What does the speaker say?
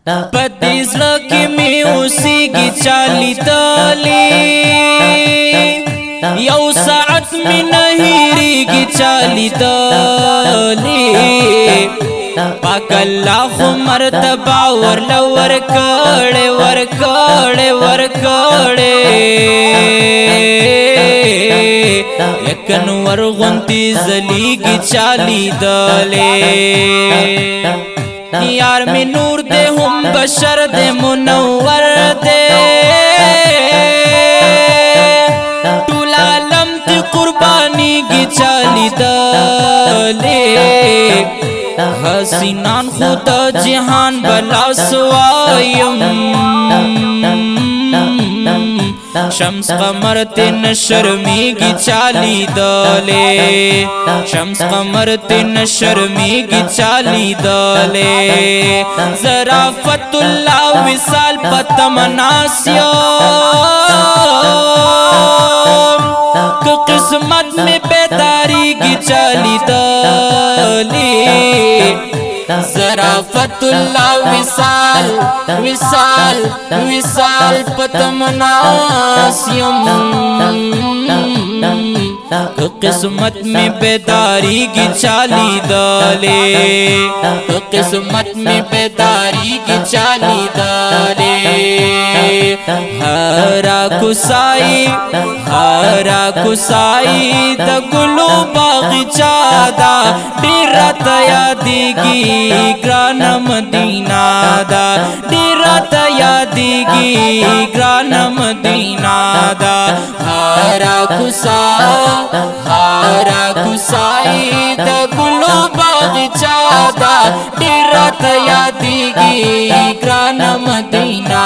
پدې زړه کې مې اوسېږي چالي تلې یو ساعت مې نه هېرېږي چالي تلې پاک الله خو مرتبه ورله ورکړې یک نور غونتی زلیږي چالي تلې یار می نور دے هم بشر دے منور دے طول عالم تی قربانی کی چالی دلے حسینان خدا جہان بلا سوائیم شمس قمر تن شرمیگی چالی دلے شمس قمر تن شرمیگی چالی دلے ظرافت اللہ وصال پتمناسیو کہ قسمت میں بیداری کی چالی دلے ظرافت اللہ وصال وصال وصال پتمناسیم قسمت میں بیداری کی چالی دلے قسمت میں بیداری کی چالی دلے ہرا کسائی دا گلو باغچہ دا ڈیرا یادیگی گران مدینہ دا ڈیرا یادیگی گران مدینہ دا ہرا کسائی دا گلو باغچہ دا ڈیرا یادیگی گران مدینہ